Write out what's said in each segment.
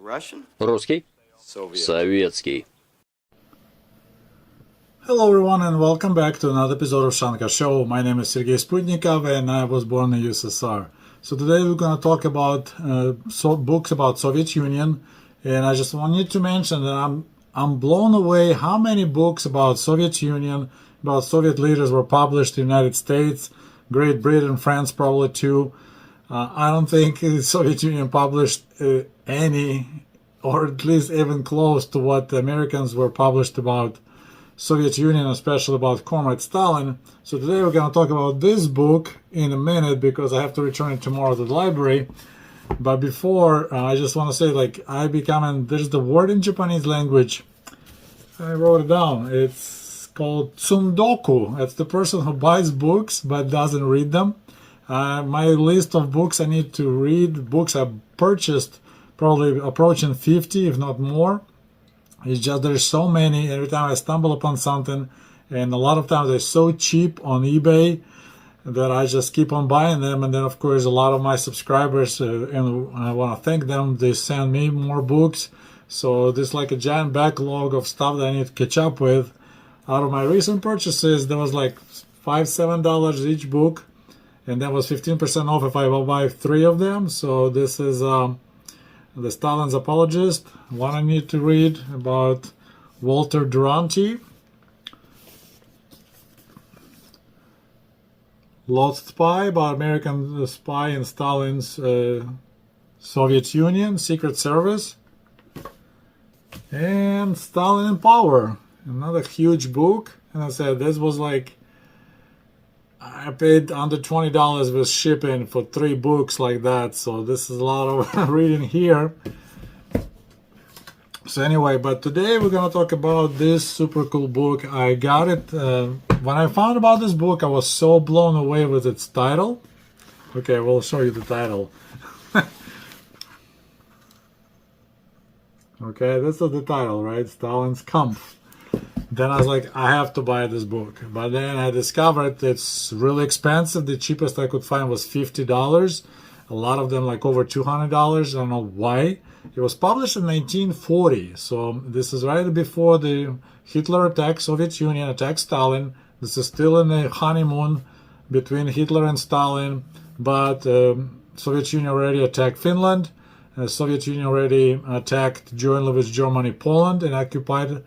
Русский? Советский. Hello everyone and welcome back to another episode of Ushanka Show. My name is Sergei Sputnikoff and I was born in USSR. So today we're going to talk about books about Soviet Union, and I just wanted to mention that I'm blown away how many books about Soviet Union, about Soviet leaders were published in the United States, Great Britain, France probably too. I don't think the Soviet Union published any, or at least even close to what the Americans were published about Soviet Union, especially about Comrade Stalin. So today we're going to talk about this book in a minute because I have to return it tomorrow to the library. But before, I just want to say, there's the word in Japanese language. I wrote it down. It's called tsundoku. It's the person who buys books but doesn't read them. My list of books I need to read, books I purchased, probably approaching 50, if not more. It's just there's so many. Every time I stumble upon something, and a lot of times they're so cheap on eBay that I just keep on buying them. And then, of course, a lot of my subscribers, and I want to thank them, they send me more books. So there's like a giant backlog of stuff that I need to catch up with. Out of my recent purchases, there was like $5-7 each book, and that was 15% off if I will buy 3 of them. So this is the Stalin's Apologist, one I need to read, about Walter Duranty. Lost Spy, about American spy in Stalin's Soviet Union, Secret Service. And Stalin in Power, another huge book. And I said this was like, I paid under $20 with shipping for 3 books like that, so this is a lot of reading here. So anyway, but today we're going to talk about this super cool book. I got it, when I found about this book, I was so blown away with its title. Okay, we'll show you the title. Okay, this is the title, right? Stalin's Kampf. Then I was like, I have to buy this book. But then I discovered it's really expensive. The cheapest I could find was $50. A lot of them like over $200. I don't know why. It was published in 1940. So this is right before the Hitler attacked Soviet Union, attacked Stalin. This is still in the honeymoon between Hitler and Stalin. But Soviet Union already attacked Finland. Soviet Union already attacked jointly with Germany, Poland, and occupied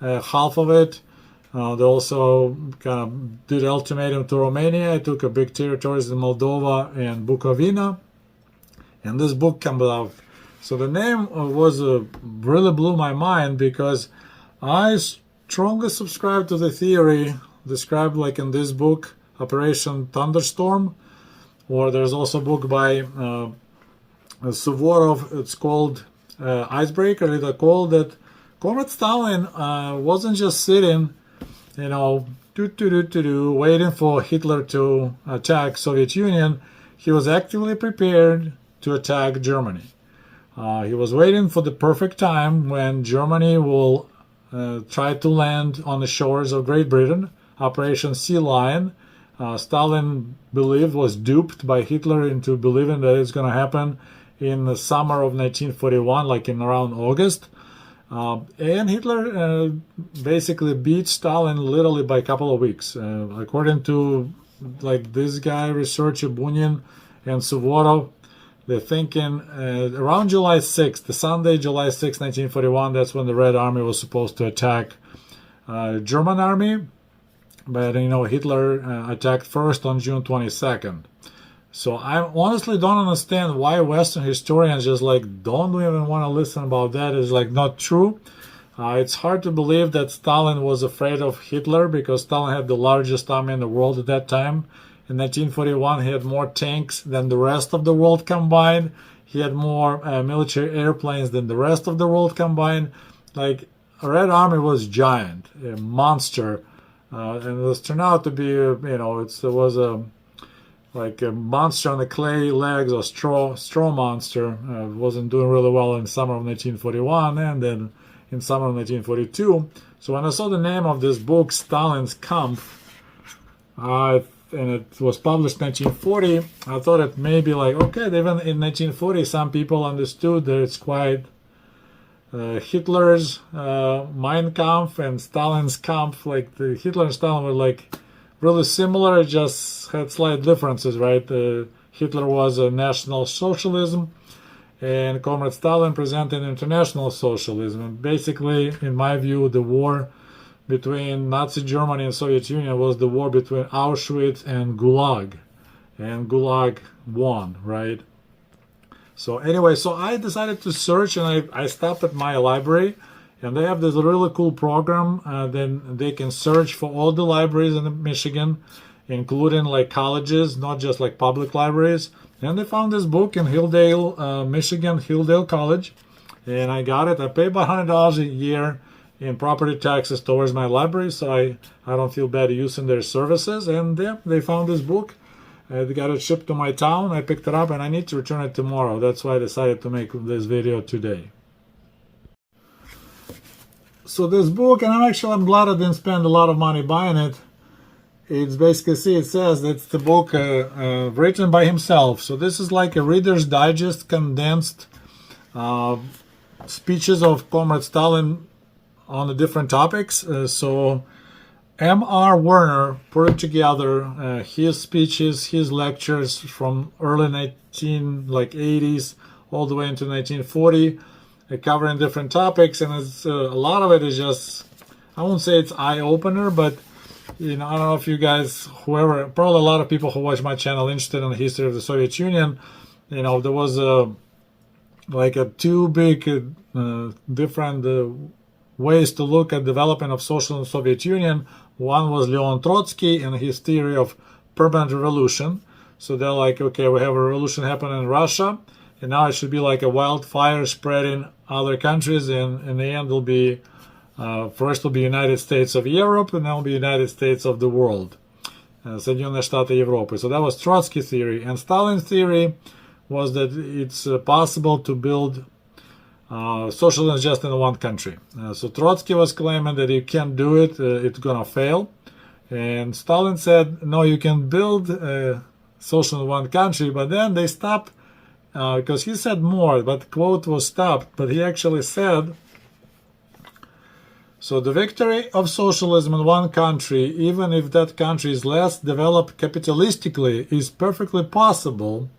half of it. They also kind of did ultimatum to Romania. Took a big territories in Moldova and Bukovina. And this book comes out. So the name was really blew my mind because I strongly subscribe to the theory described like in this book, Operation Thunderstorm. Or there's also a book by Suvorov. It's called Icebreaker. It's called that Comrade Stalin wasn't just sitting, waiting for Hitler to attack Soviet Union. He was actively prepared to attack Germany. He was waiting for the perfect time when Germany will try to land on the shores of Great Britain. Operation Sea Lion. Stalin believed, was duped by Hitler into believing that it's going to happen in the summer of 1941, like in around August. And Hitler basically beat Stalin literally by a couple of weeks. According to like this guy, researcher Bunin and Suvorov, they're thinking around July 6th, the Sunday, July 6, 1941, that's when the Red Army was supposed to attack German army. But, Hitler attacked first on June 22nd. So I honestly don't understand why Western historians just don't even want to listen about that. It's not true. It's hard to believe that Stalin was afraid of Hitler because Stalin had the largest army in the world at that time. In 1941, he had more tanks than the rest of the world combined. He had more military airplanes than the rest of the world combined. A Red Army was giant, a monster. And it was turned out to be, it was a monster on the clay legs, a straw monster. Wasn't doing really well in summer of 1941 and then in summer of 1942. So when I saw the name of this book, Stalin's Kampf, and it was published in 1940, I thought it may be okay, even in 1940 some people understood that it's quite Hitler's Mein Kampf and Stalin's Kampf. Like the Hitler and Stalin were like really similar, just had slight differences, right? Hitler was a national socialism, and comrade Stalin presented international socialism. And basically, in my view, the war between Nazi Germany and Soviet Union was the war between Auschwitz and Gulag. And Gulag won, right? So anyway, so I decided to search, and I stopped at my library, and they have this really cool program. Then they can search for all the libraries in Michigan, including like colleges, not just like public libraries. And they found this book in Hilldale, Michigan, Hilldale College, and I got it. I pay about $100 a year in property taxes towards my library, so I don't feel bad using their services. And yeah, they found this book. They got it shipped to my town. I picked it up, and I need to return it tomorrow. That's why I decided to make this video today. So this book, and I'm glad I didn't spend a lot of money buying it. It's basically, see, it says it's the book written by himself. So this is like a Reader's Digest condensed speeches of Comrade Stalin on the different topics. So M.R. Werner put it together, his speeches, his lectures from early 80s all the way into 1940, covering different topics, and it's, a lot of it is just, I won't say it's eye-opener, but I don't know if you guys, whoever, probably a lot of people who watch my channel interested in the history of the Soviet Union, there was two big different ways to look at development of socialism in the Soviet Union. One was Leon Trotsky and his theory of permanent revolution. So they're like, okay, we have a revolution happening in Russia, and now it should be like a wildfire spreading other countries, and in the end it'll be, first will be United States of Europe, and then will be United States of the world. Соединенные Штаты Европы. So that was Trotsky's theory. And Stalin's theory was that it's possible to build socialism just in one country. So Trotsky was claiming that you can't do it, it's gonna fail. And Stalin said, no, you can build socialism in one country, but then they stopped, because he said more, but the quote was stopped. But he actually said, so the victory of socialism in one country, even if that country is less developed capitalistically, is perfectly possible.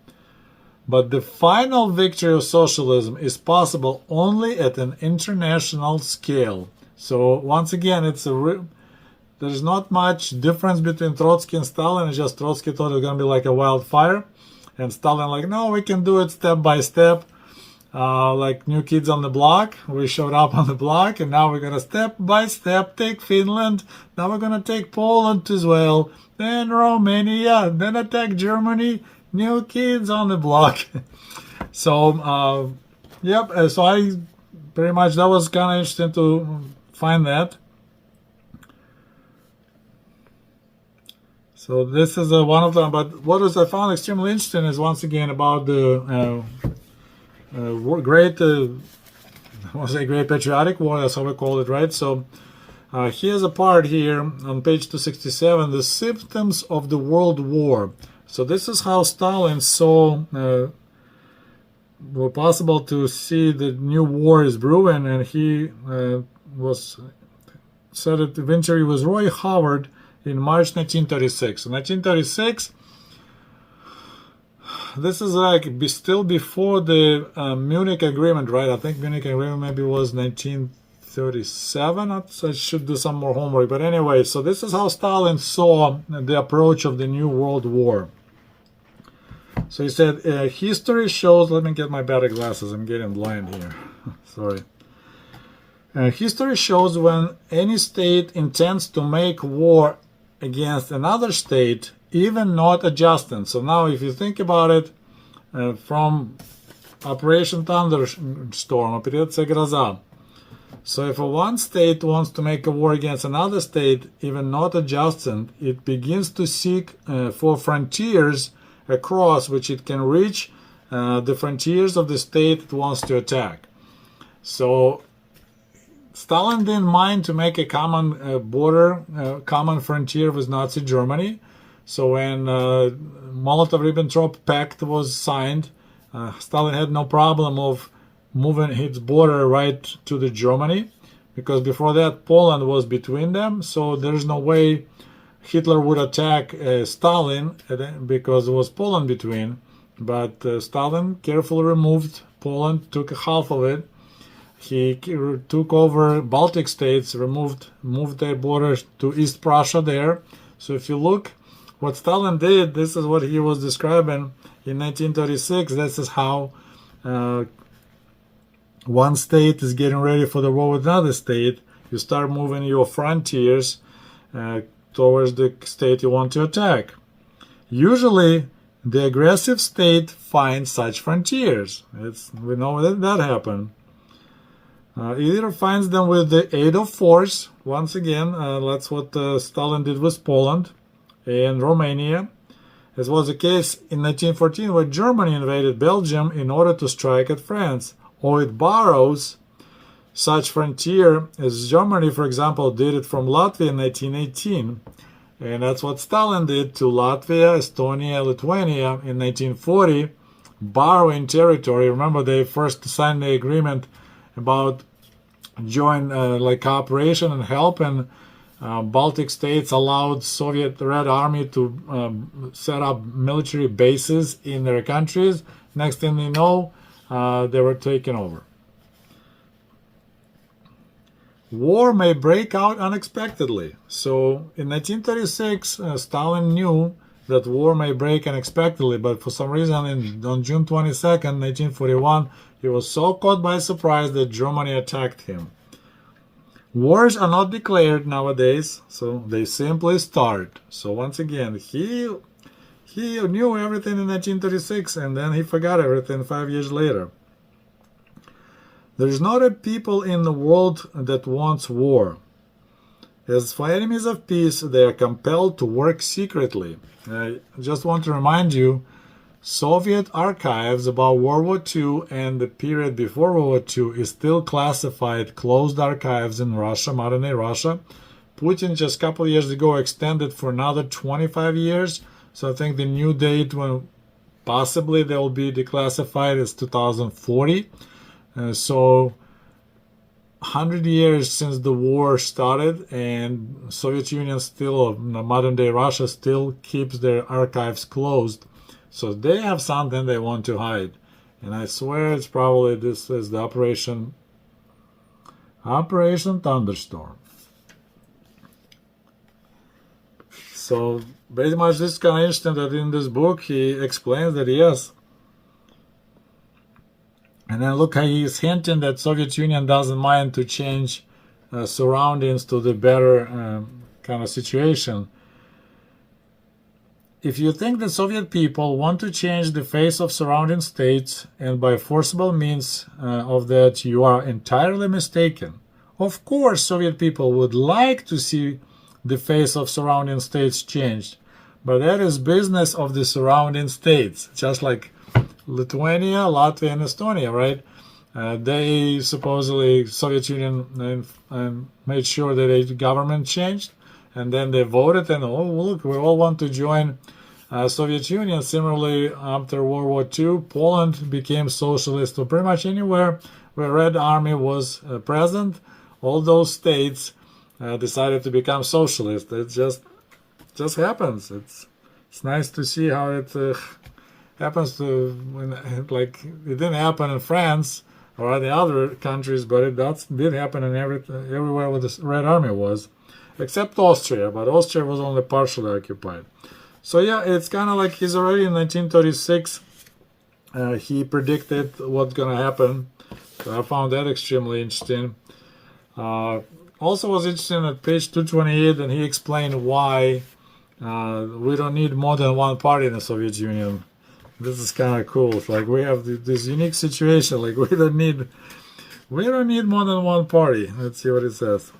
But the final victory of socialism is possible only at an international scale. So once again, there's not much difference between Trotsky and Stalin. It's just Trotsky thought it was going to be like a wildfire, and Stalin like, no, we can do it step by step, like New Kids on the Block. We showed up on the block, and now we're going to step by step take Finland. Now we're going to take Poland as well, then Romania, then attack Germany. New Kids on the Block. So, yep, so I pretty much, that was kind of interesting to find that. So this is one of them, but what I found extremely interesting is once again about the great patriotic war, that's how we call it, right? So here's a part here on page 267, the symptoms of the World War. So this is how Stalin saw was possible to see the new war is brewing, and he said that eventually was Roy Howard in March 1936. In 1936, this is like still before the Munich Agreement, right? I think Munich Agreement maybe was 1937. I should do some more homework. But anyway, so this is how Stalin saw the approach of the New World War. So he said, history shows, let me get my better glasses, I'm getting blind here, sorry. History shows when any state intends to make war against another state, even not adjusting. So now if you think about it, from Operation Thunderstorm, Операция Гроза. So if one state wants to make a war against another state, even not adjusting, it begins to seek for frontiers across which it can reach the frontiers of the state it wants to attack. So Stalin didn't mind to make a common border, common frontier with Nazi Germany. So when Molotov-Ribbentrop Pact was signed, Stalin had no problem of moving its border right to the Germany, because before that Poland was between them, so there's no way Hitler would attack Stalin because it was Poland between. But Stalin carefully removed Poland, took half of it. He took over Baltic states, moved their borders to East Prussia there. So if you look what Stalin did, this is what he was describing in 1936. This is how one state is getting ready for the war with another state. You start moving your frontiers towards the state you want to attack. Usually, the aggressive state finds such frontiers. We know that happened. It either finds them with the aid of force. Once again, that's what Stalin did with Poland and Romania, as was the case in 1914 when Germany invaded Belgium in order to strike at France. Or it borrows such frontier as Germany, for example, did it from Latvia in 1918. And that's what Stalin did to Latvia, Estonia, Lithuania in 1940, borrowing territory. Remember, they first signed the agreement about joint cooperation and help, and Baltic states allowed Soviet Red Army to set up military bases in their countries. Next thing they know, they were taken over. War may break out unexpectedly. So in 1936, Stalin knew that war may break unexpectedly, but for some reason on June 22nd, 1941, he was so caught by surprise that Germany attacked him. Wars are not declared nowadays, so they simply start. So once again, he knew everything in 1936, and then he forgot everything 5 years later. There is not a people in the world that wants war. As for enemies of peace, they are compelled to work secretly. I just want to remind you, Soviet archives about World War II and the period before World War II is still classified closed archives in Russia, modern-day Russia. Putin just a couple of years ago extended for another 25 years. So I think the new date when possibly they will be declassified is 2040. So 100 years since the war started, and Soviet Union still, modern-day Russia still keeps their archives closed. So they have something they want to hide. And I swear it's probably this is the Operation Thunderstorm. So pretty much this is kind of interesting that in this book he explains that yes. And then look how he's hinting that Soviet Union doesn't mind to change surroundings to the better kind of situation. If you think the Soviet people want to change the face of surrounding states, and by forcible means of that, you are entirely mistaken. Of course, Soviet people would like to see the face of surrounding states changed, but that is business of the surrounding states, just like Lithuania, Latvia, and Estonia, right? They supposedly, Soviet Union made sure that the government changed, and then they voted, and oh, look, we all want to join Soviet Union. Similarly, after World War II, Poland became socialist. So pretty much anywhere where Red Army was present, all those states decided to become socialist. It just happens. It's nice to see how it happens to it didn't happen in France or the other countries, but it did happen in everywhere where the Red Army was, except Austria. But Austria was only partially occupied. So yeah, it's kind of like he's already in 1936. He predicted what's going to happen. So I found that extremely interesting. Also was interesting at page 228, and he explained why we don't need more than one party in the Soviet Union. This is kind of cool. It's like we have this unique situation. Like we don't need more than one party. Let's see what it says.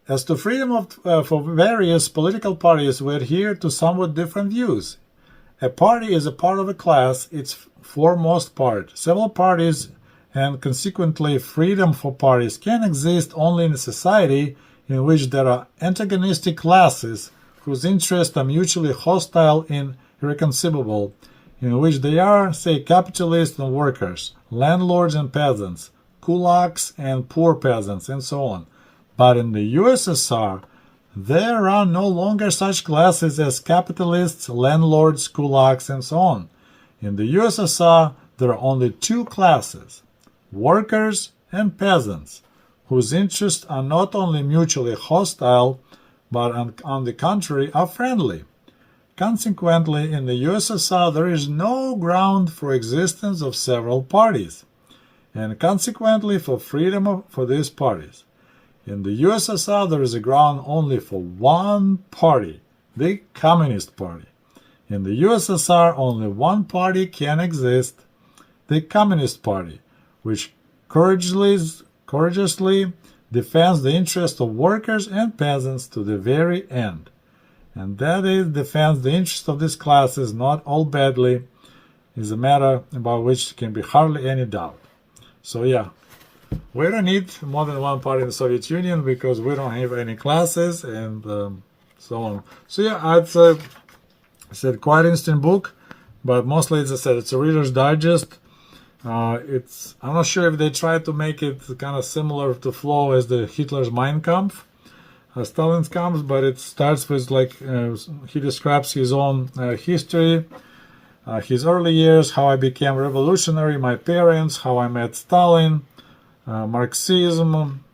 As to freedom for various political parties, we adhere to somewhat different views. A party is a part of a class, its foremost part. Several parties and consequently freedom for parties can exist only in a society in which there are antagonistic classes whose interests are mutually hostile and irreconcilable, in which they are, say, capitalists and workers, landlords and peasants, kulaks and poor peasants, and so on. But in the USSR, there are no longer such classes as capitalists, landlords, kulaks, and so on. In the USSR, there are only two classes, workers and peasants, whose interests are not only mutually hostile, but on the contrary are friendly. Consequently, in the USSR, there is no ground for existence of several parties, and consequently for freedom for these parties. In the USSR, there is a ground only for one party, the Communist Party. In the USSR, only one party can exist, the Communist Party, which courageously defends the interests of workers and peasants to the very end. And that is, defends the interests of these classes, not all badly, is a matter about which there can be hardly any doubt. So yeah, we don't need more than one party in the Soviet Union because we don't have any classes and so on. So yeah, I'd say, quite interesting book, but mostly, as I said, it's a Reader's Digest. I'm not sure if they tried to make it kind of similar to flow as the Hitler's Mein Kampf, Stalin's Kampf, but it starts with he describes his own history, his early years, how I became revolutionary, my parents, how I met Stalin, Marxism,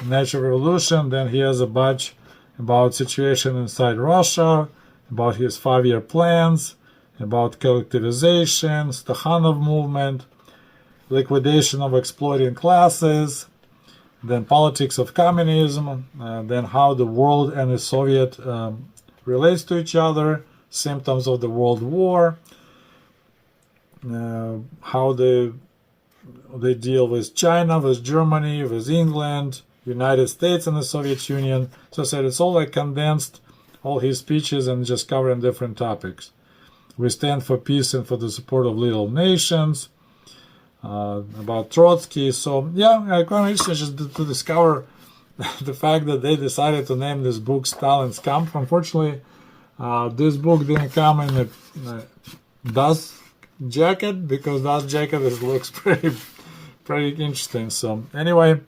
Natural Revolution. Then he has a bunch about situation inside Russia, about his 5-year plans, about collectivization, Stakhanov movement, liquidation of exploiting classes, then politics of communism, then how the world and the Soviet relates to each other, symptoms of the World War, how they deal with China, with Germany, with England, United States and the Soviet Union. So I said it's all like condensed, all his speeches, and just covering different topics. We stand for peace and for the support of little nations, about Trotsky. So yeah, I quite interested just to discover the fact that they decided to name this book Stalin's Kampf. Unfortunately, this book didn't come in a dust jacket, because dust jacket looks pretty interesting. So anyway,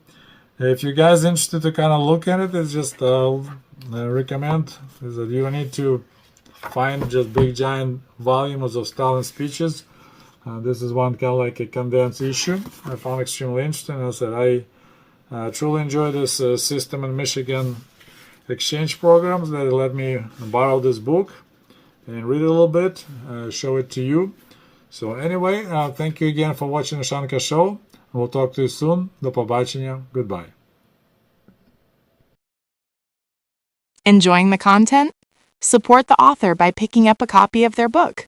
if you guys are interested to kind of look at it, it's just recommend is that you need to find just big giant volumes of Stalin speeches. This is one kind of like a condensed issue. I found extremely interesting. As I said, I truly enjoy this system in Michigan exchange programs that let me borrow this book and read it a little bit, show it to you. So anyway, thank you again for watching the Ushanka Show. We'll talk to you soon. До побачення. Goodbye. Enjoying the content? Support the author by picking up a copy of their book.